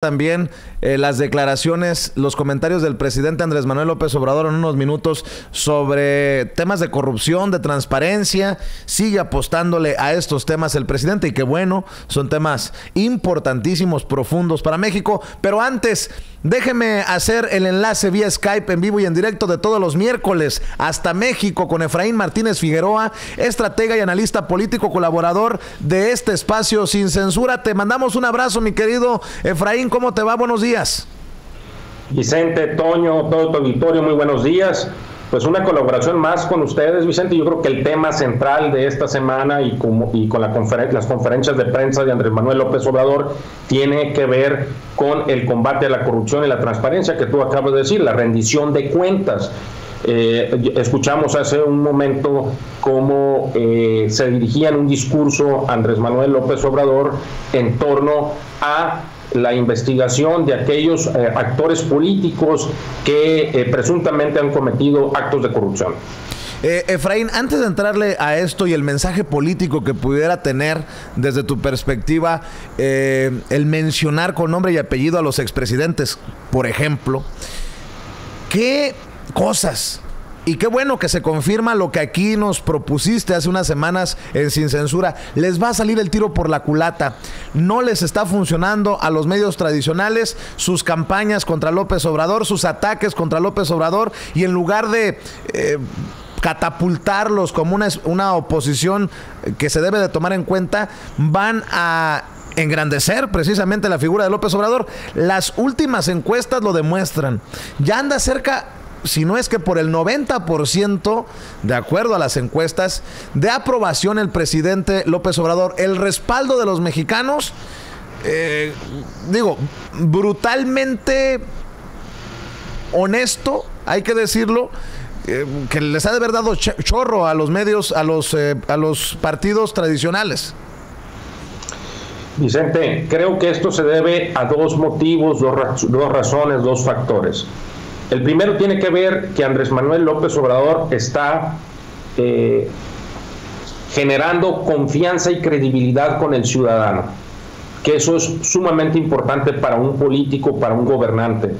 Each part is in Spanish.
También las declaraciones, los comentarios del presidente Andrés Manuel López Obrador en unos minutos sobre temas de corrupción, de transparencia. Sigue apostándole a estos temas el presidente y qué bueno, son temas importantísimos, profundos para México. Pero antes, déjeme hacer el enlace vía Skype en vivo y en directo de todos los miércoles hasta México con Efraín Martínez Figueroa, estratega y analista político, colaborador de este espacio Sin Censura. Te mandamos un abrazo, mi querido Efraín. ¿Cómo te va? Buenos días. Vicente, Toño, todo tu auditorio, muy buenos días. Pues una colaboración más con ustedes, Vicente. Yo creo que el tema central de esta semana y con las conferencias de prensa de Andrés Manuel López Obrador tiene que ver con el combate a la corrupción y la transparencia que tú acabas de decir, la rendición de cuentas. Escuchamos hace un momento cómo se dirigía en un discurso Andrés Manuel López Obrador en torno a la investigación de aquellos actores políticos que presuntamente han cometido actos de corrupción. Efraín, antes de entrarle a esto y el mensaje político que pudiera tener desde tu perspectiva, el mencionar con nombre y apellido a los expresidentes, por ejemplo, ¿qué cosas? Y qué bueno que se confirma lo que aquí nos propusiste hace unas semanas en Sin Censura. Les va a salir el tiro por la culata. No les está funcionando a los medios tradicionales sus campañas contra López Obrador, sus ataques contra López Obrador, y en lugar de catapultarlos como una oposición que se debe de tomar en cuenta, van a engrandecer precisamente la figura de López Obrador. Las últimas encuestas lo demuestran. Ya anda cerca, si no es que por el 90%, de acuerdo a las encuestas, de aprobación el presidente López Obrador. El respaldo de los mexicanos, brutalmente honesto, hay que decirlo, que les ha de haber dado chorro a los medios, a los partidos tradicionales. Vicente, creo que esto se debe a dos motivos, dos razones, dos factores. El primero tiene que ver que Andrés Manuel López Obrador está generando confianza y credibilidad con el ciudadano, que eso es sumamente importante para un político, para un gobernante.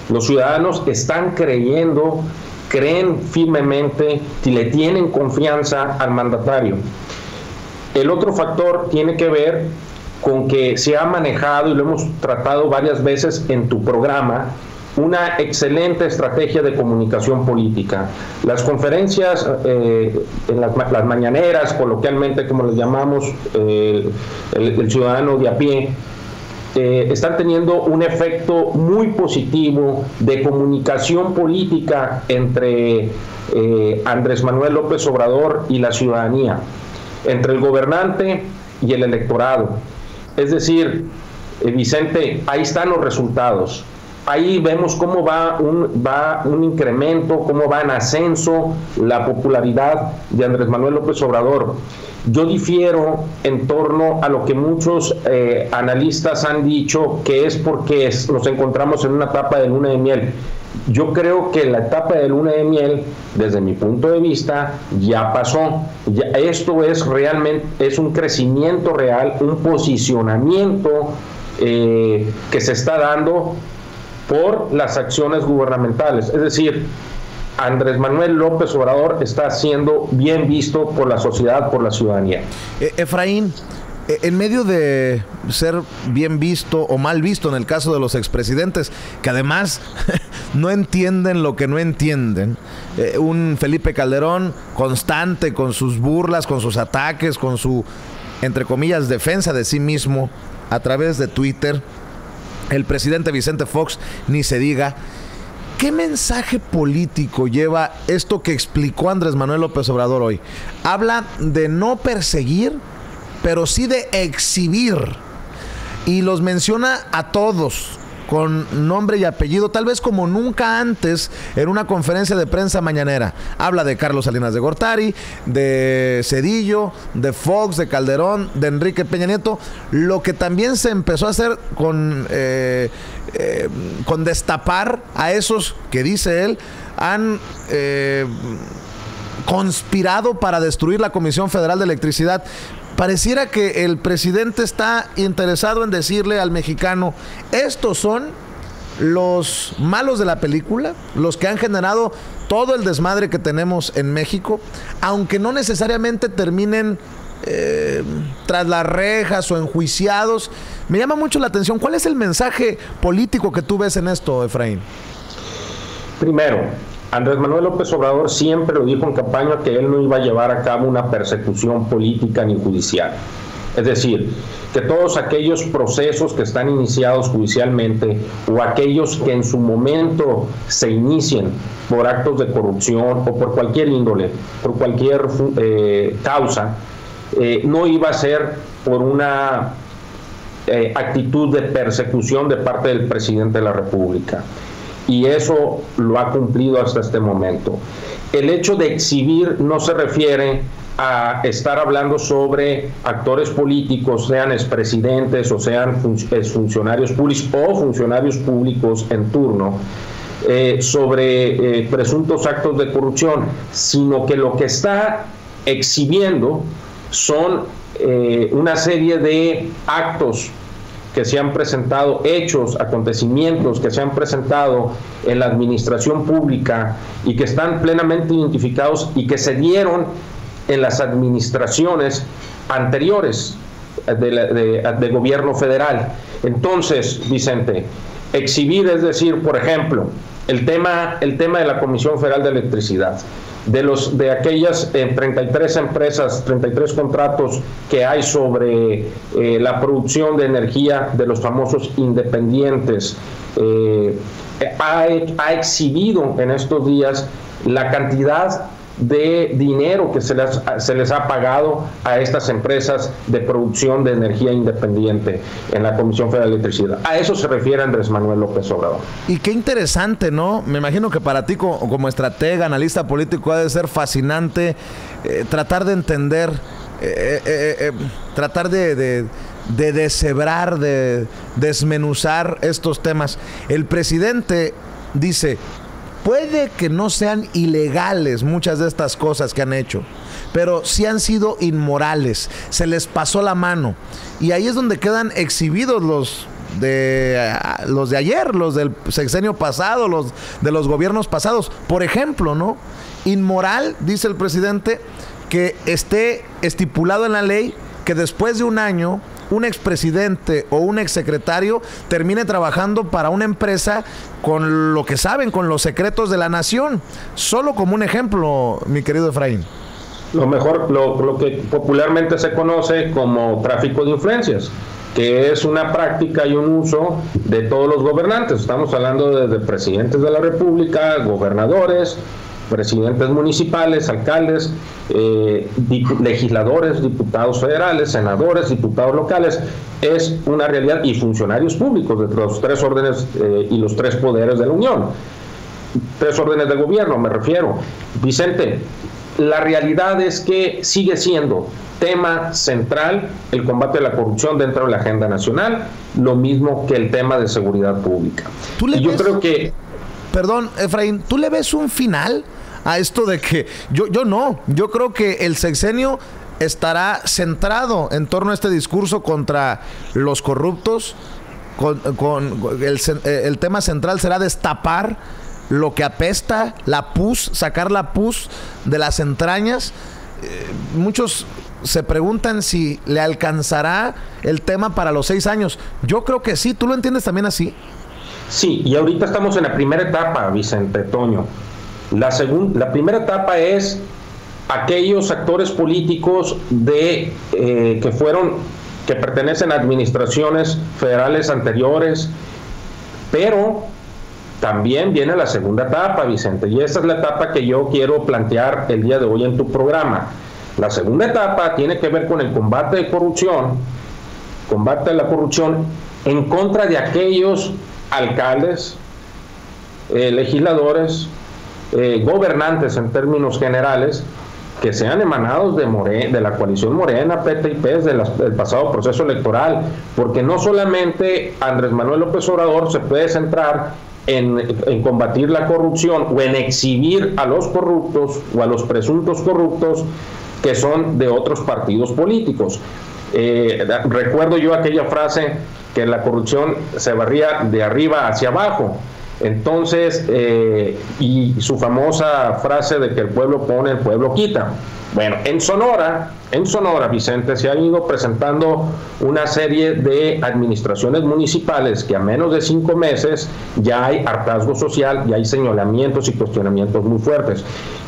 Los ciudadanos están creen firmemente y le tienen confianza al mandatario. El otro factor tiene que ver con que se ha manejado, y lo hemos tratado varias veces en tu programa, una excelente estrategia de comunicación política. Las conferencias, en las mañaneras, coloquialmente como les llamamos, el ciudadano de a pie, están teniendo un efecto muy positivo de comunicación política entre Andrés Manuel López Obrador y la ciudadanía, entre el gobernante y el electorado. Es decir, Vicente, ahí están los resultados. Ahí vemos cómo va un incremento, cómo va en ascenso la popularidad de Andrés Manuel López Obrador. Yo difiero en torno a lo que muchos analistas han dicho, que es porque nos encontramos en una etapa de luna de miel. Yo creo que la etapa de luna de miel, desde mi punto de vista, ya pasó. Esto es un crecimiento real, un posicionamiento que se está dando por las acciones gubernamentales. Es decir, Andrés Manuel López Obrador está siendo bien visto por la sociedad, por la ciudadanía. Efraín, en medio de ser bien visto o mal visto en el caso de los expresidentes, que además no entienden lo que no entienden, un Felipe Calderón constante con sus burlas, con sus ataques, con su, entre comillas, defensa de sí mismo a través de Twitter, el presidente Vicente Fox, ni se diga. ¿Qué mensaje político lleva esto que explicó Andrés Manuel López Obrador hoy? Habla de no perseguir, pero sí de exhibir. Y los menciona a todos con nombre y apellido, tal vez como nunca antes en una conferencia de prensa mañanera. Habla de Carlos Salinas de Gortari, de Zedillo, de Fox, de Calderón, de Enrique Peña Nieto. Lo que también se empezó a hacer con destapar a esos que, dice él, han conspirado para destruir la Comisión Federal de Electricidad. pareciera que el presidente está interesado en decirle al mexicano, estos son los malos de la película, los que han generado todo el desmadre que tenemos en México, aunque no necesariamente terminen tras las rejas o enjuiciados. Me llama mucho la atención. ¿Cuál es el mensaje político que tú ves en esto, Efraín? Primero, Andrés Manuel López Obrador siempre lo dijo en campaña que él no iba a llevar a cabo una persecución política ni judicial. Es decir, que todos aquellos procesos que están iniciados judicialmente o aquellos que en su momento se inicien por actos de corrupción o por cualquier índole, por cualquier causa, no iba a ser por una actitud de persecución de parte del presidente de la República. Y eso lo ha cumplido hasta este momento. El hecho de exhibir no se refiere a estar hablando sobre actores políticos, sean expresidentes o sean funcionarios públicos o funcionarios públicos en turno, sobre presuntos actos de corrupción, sino que lo que está exhibiendo son una serie de actos que se han presentado, hechos, acontecimientos que se han presentado en la administración pública y que están plenamente identificados y que se dieron en las administraciones anteriores de gobierno federal. Entonces, Vicente, exhibir, es decir, por ejemplo, el tema de la Comisión Federal de Electricidad, de aquellas 33 empresas, 33 contratos que hay sobre la producción de energía de los famosos independientes, ha exhibido en estos días la cantidad de dinero que se les ha pagado a estas empresas de producción de energía independiente en la Comisión Federal de Electricidad. A eso se refiere Andrés Manuel López Obrador. Y qué interesante, ¿no? Me imagino que para ti como estratega, analista político, ha de ser fascinante tratar de entender, tratar de deshebrar, de desmenuzar estos temas. El presidente dice: puede que no sean ilegales muchas de estas cosas que han hecho, pero sí han sido inmorales, se les pasó la mano. Y ahí es donde quedan exhibidos los de ayer, los del sexenio pasado, los de los gobiernos pasados. Por ejemplo, ¿no? Inmoral, dice el presidente, que esté estipulado en la ley que después de un año un expresidente o un exsecretario termine trabajando para una empresa con lo que saben, con los secretos de la nación. Solo como un ejemplo, mi querido Efraín. Lo que popularmente se conoce como tráfico de influencias, que es una práctica y un uso de todos los gobernantes. Estamos hablando de presidentes de la República, gobernadores, presidentes municipales, alcaldes, legisladores, diputados federales, senadores, diputados locales. Es una realidad, y funcionarios públicos de los tres órdenes y los tres poderes de la Unión. Tres órdenes de gobierno, me refiero. Vicente, la realidad es que sigue siendo tema central el combate a la corrupción dentro de la agenda nacional, lo mismo que el tema de seguridad pública. Y yo creo que... Perdón, Efraín, ¿tú le ves un final a esto de que yo creo que el sexenio estará centrado en torno a este discurso contra los corruptos? El tema central será destapar lo que apesta, la pus, sacar la pus de las entrañas. Muchos se preguntan si le alcanzará el tema para los 6 años. Yo creo que sí. ¿Tú lo entiendes también así? Sí, y ahorita estamos en la primera etapa, Vicente, Toño. La primera etapa es aquellos actores políticos que pertenecen a administraciones federales anteriores, pero también viene la segunda etapa, Vicente, y esa es la etapa que yo quiero plantear el día de hoy en tu programa. La segunda etapa tiene que ver con el combate a la corrupción en contra de aquellos alcaldes, legisladores, gobernantes en términos generales, que sean emanados de la coalición Morena, PT y PES del pasado proceso electoral, porque no solamente Andrés Manuel López Obrador se puede centrar en combatir la corrupción o en exhibir a los corruptos o a los presuntos corruptos que son de otros partidos políticos. Recuerdo yo aquella frase que la corrupción se barría de arriba hacia abajo. Entonces, y su famosa frase de que el pueblo pone, el pueblo quita. Bueno, en Sonora, Vicente, se han ido presentando una serie de administraciones municipales que a menos de 5 meses ya hay hartazgo social, ya hay señalamientos y cuestionamientos muy fuertes.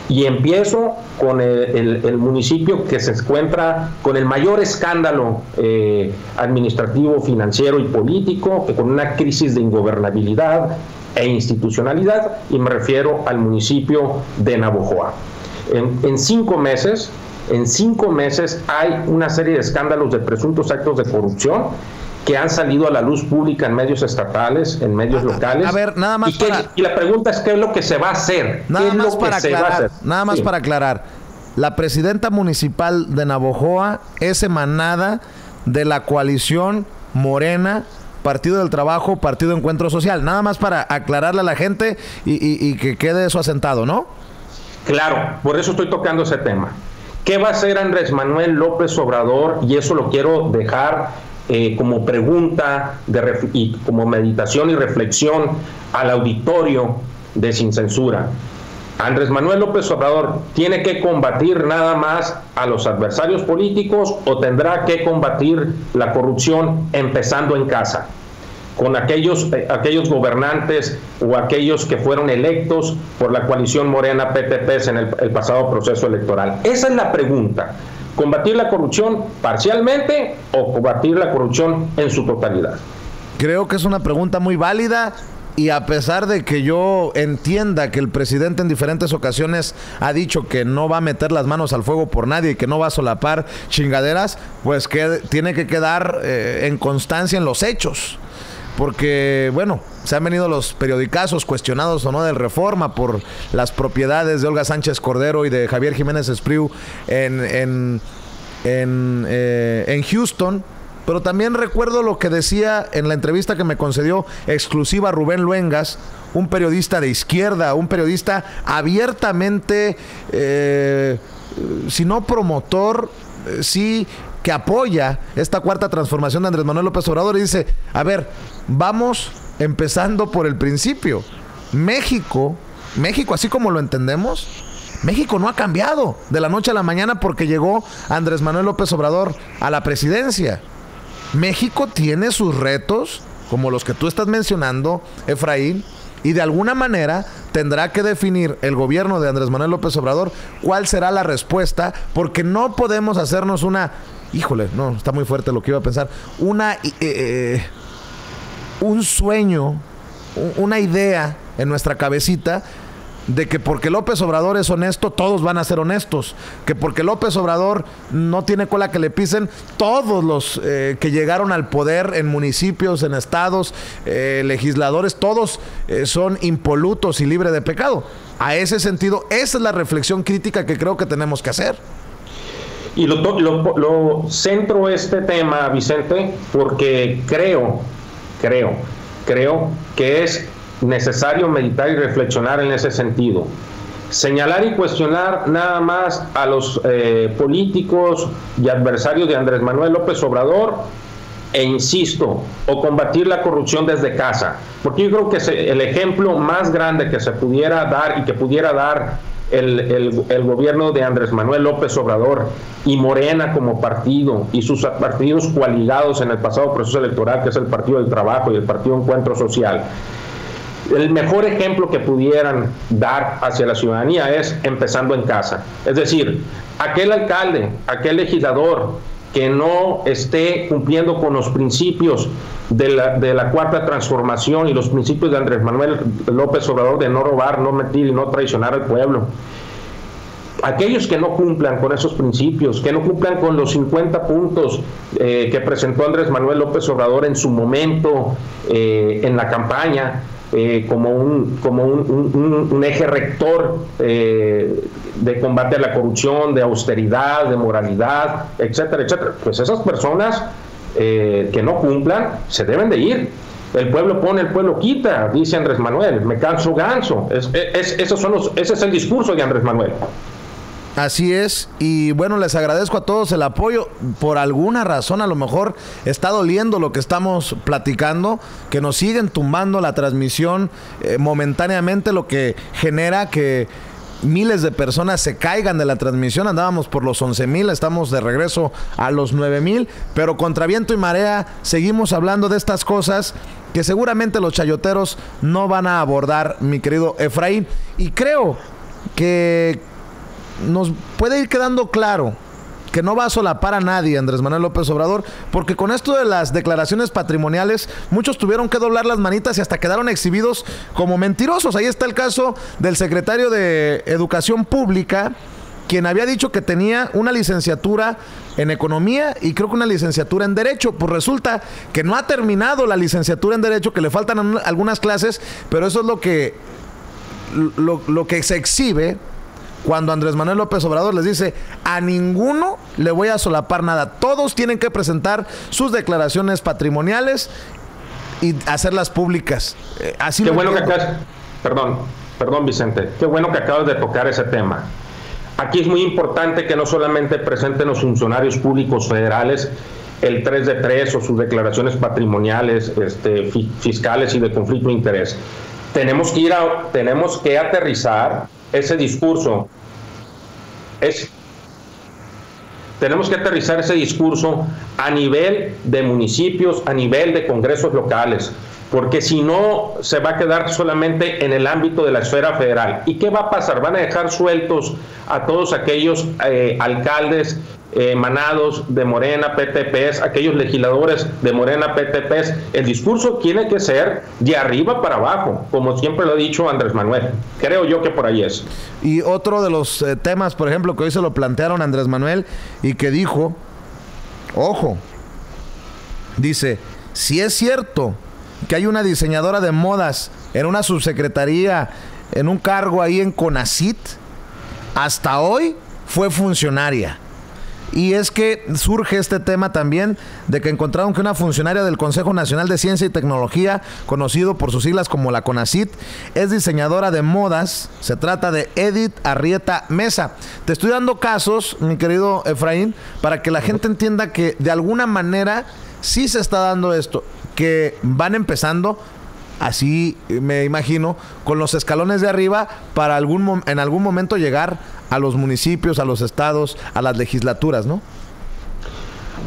Y empiezo con el municipio que se encuentra con el mayor escándalo administrativo, financiero y político, con una crisis de ingobernabilidad e institucionalidad, y me refiero al municipio de Navojoa. En 5 meses hay una serie de escándalos de presuntos actos de corrupción que han salido a la luz pública en medios estatales, en medios locales. A ver, nada más y la pregunta es, ¿qué es lo que se va a hacer? Nada más para aclarar. La presidenta municipal de Navojoa es emanada de la coalición Morena, Partido del Trabajo, Partido Encuentro Social. Nada más para aclararle a la gente y que quede eso asentado, ¿no? Claro, por eso estoy tocando ese tema. ¿Qué va a hacer Andrés Manuel López Obrador? Y eso lo quiero dejar como pregunta y como meditación y reflexión al auditorio de Sin Censura. ¿Andrés Manuel López Obrador tiene que combatir nada más a los adversarios políticos o tendrá que combatir la corrupción empezando en casa, con aquellos gobernantes o aquellos que fueron electos por la coalición Morena PTPs en el pasado proceso electoral? Esa es la pregunta. ¿Combatir la corrupción parcialmente o combatir la corrupción en su totalidad? Creo que es una pregunta muy válida, y a pesar de que yo entienda que el presidente en diferentes ocasiones ha dicho que no va a meter las manos al fuego por nadie y que no va a solapar chingaderas, pues que tiene que quedar en constancia en los hechos. Porque, bueno, se han venido los periodicazos cuestionados o no del Reforma por las propiedades de Olga Sánchez Cordero y de Javier Jiménez Espriu en Houston. Pero también recuerdo lo que decía en la entrevista que me concedió exclusiva Rubén Luengas, un periodista de izquierda, un periodista abiertamente, si no promotor, sí que apoya esta cuarta transformación de Andrés Manuel López Obrador, y dice, a ver, vamos empezando por el principio. México, así como lo entendemos, México no ha cambiado de la noche a la mañana porque llegó Andrés Manuel López Obrador a la presidencia. México tiene sus retos, como los que tú estás mencionando, Efraín, y de alguna manera tendrá que definir el gobierno de Andrés Manuel López Obrador cuál será la respuesta, porque no podemos hacernos una... Híjole, no, está muy fuerte lo que iba a pensar. Un sueño, una idea en nuestra cabecita de que porque López Obrador es honesto, todos van a ser honestos. Que porque López Obrador no tiene cola que le pisen, todos los que llegaron al poder en municipios, en estados, legisladores, todos son impolutos y libres de pecado. A ese sentido, esa es la reflexión crítica que creo que tenemos que hacer. Y lo centro este tema, Vicente, porque creo que es necesario meditar y reflexionar en ese sentido. Señalar y cuestionar nada más a los políticos y adversarios de Andrés Manuel López Obrador, e insisto, o combatir la corrupción desde casa, porque yo creo que el ejemplo más grande que se pudiera dar y que pudiera dar el gobierno de Andrés Manuel López Obrador y Morena como partido y sus partidos coaligados en el pasado proceso electoral, que es el Partido del Trabajo y el Partido Encuentro Social, el mejor ejemplo que pudieran dar hacia la ciudadanía es empezando en casa. Es decir, aquel alcalde, aquel legislador que no esté cumpliendo con los principios de la cuarta transformación y los principios de Andrés Manuel López Obrador de no robar, no mentir y no traicionar al pueblo. Aquellos que no cumplan con esos principios, que no cumplan con los 50 puntos que presentó Andrés Manuel López Obrador en su momento en la campaña, como un eje rector de combate a la corrupción, de austeridad, de moralidad, etcétera, etcétera. Pues esas personas que no cumplan se deben de ir. El pueblo pone, el pueblo quita, dice Andrés Manuel. Me canso ganso. Ese es el discurso de Andrés Manuel. Así es, y bueno, les agradezco a todos el apoyo. Por alguna razón, a lo mejor está doliendo lo que estamos platicando, que nos siguen tumbando la transmisión momentáneamente, lo que genera que miles de personas se caigan de la transmisión. Andábamos por los 11,000, estamos de regreso a los 9,000, pero contra viento y marea seguimos hablando de estas cosas que seguramente los chayoteros no van a abordar, mi querido Efraín, y creo que nos puede ir quedando claro que no va a solapar a nadie Andrés Manuel López Obrador, porque con esto de las declaraciones patrimoniales, muchos tuvieron que doblar las manitas y hasta quedaron exhibidos como mentirosos. Ahí está el caso del secretario de Educación Pública, quien había dicho que tenía una licenciatura en Economía y creo que una licenciatura en Derecho. Pues resulta que no ha terminado la licenciatura en Derecho, que le faltan algunas clases, pero eso es lo que se exhibe cuando Andrés Manuel López Obrador les dice: a ninguno le voy a solapar nada. Todos tienen que presentar sus declaraciones patrimoniales y hacerlas públicas. Así Qué bueno que acabas, perdón Vicente, qué bueno que acabas de tocar ese tema. Aquí es muy importante que no solamente presenten los funcionarios públicos federales el 3 de 3 o sus declaraciones patrimoniales, fiscales y de conflicto de interés. Tenemos que aterrizar ese discurso. Tenemos que aterrizar ese discurso a nivel de municipios, a nivel de congresos locales, porque si no se va a quedar solamente en el ámbito de la esfera federal. ¿Y qué va a pasar? Van a dejar sueltos a todos aquellos alcaldes emanados de Morena, PTPs, aquellos legisladores de Morena, PTPs. El discurso tiene que ser de arriba para abajo, como siempre lo ha dicho Andrés Manuel. Creo yo que por ahí es. Y otro de los temas, por ejemplo, que hoy se lo plantearon a Andrés Manuel y que dijo, ojo, dice: si es cierto que hay una diseñadora de modas en una subsecretaría, en un cargo ahí en CONACYT, hasta hoy fue funcionaria. Y es que surge este tema también de que encontraron que una funcionaria del Consejo Nacional de Ciencia y Tecnología, conocido por sus siglas como la CONACYT, es diseñadora de modas. Se trata de Edith Arrieta Mesa. Te estoy dando casos, mi querido Efraín, para que la gente entienda que de alguna manera sí se está dando esto, que van empezando, así me imagino, con los escalones de arriba para en algún momento llegar a los municipios, a los estados, a las legislaturas, ¿no?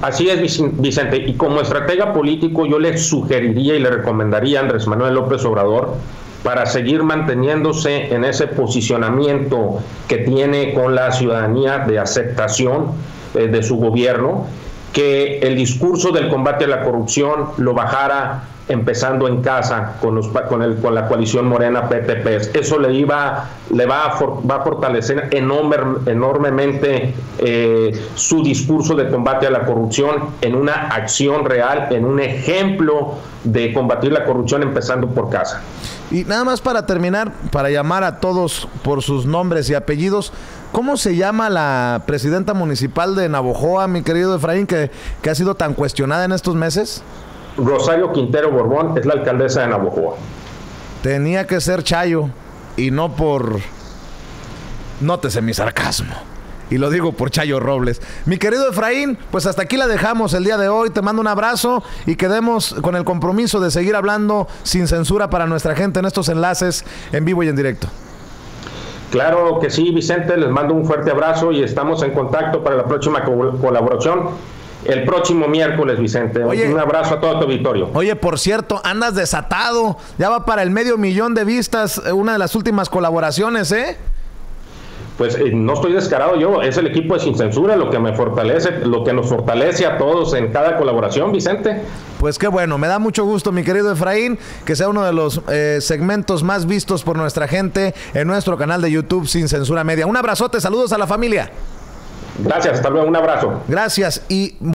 Así es, Vicente, y como estratega político yo le sugeriría y le recomendaría a Andrés Manuel López Obrador, para seguir manteniéndose en ese posicionamiento que tiene con la ciudadanía de aceptación de su gobierno, que el discurso del combate a la corrupción lo bajara empezando en casa con la coalición Morena PTP. Eso va a fortalecer enormemente su discurso de combate a la corrupción en una acción real, en un ejemplo de combatir la corrupción empezando por casa. Y nada más para terminar, para llamar a todos por sus nombres y apellidos, ¿cómo se llama la presidenta municipal de Navojoa, mi querido Efraín, que ha sido tan cuestionada en estos meses? Rosario Quintero Borbón es la alcaldesa de Navojoa. Tenía que ser Chayo, y no por... Nótese mi sarcasmo. Y lo digo por Chayo Robles. Mi querido Efraín, pues hasta aquí la dejamos el día de hoy. Te mando un abrazo y quedemos con el compromiso de seguir hablando sin censura para nuestra gente en estos enlaces en vivo y en directo. Claro que sí, Vicente, les mando un fuerte abrazo y estamos en contacto para la próxima colaboración el próximo miércoles, Vicente. Oye, un abrazo a todo tu auditorio. Oye, por cierto, andas desatado. Ya va para el 500,000 de vistas una de las últimas colaboraciones, ¿eh? Pues no estoy descarado yo, es el equipo de Sin Censura lo que me fortalece, lo que nos fortalece a todos en cada colaboración, Vicente. Pues qué bueno, me da mucho gusto, mi querido Efraín, que sea uno de los segmentos más vistos por nuestra gente en nuestro canal de YouTube Sin Censura Media. Un abrazote, saludos a la familia. Gracias, hasta luego, un abrazo. Gracias y...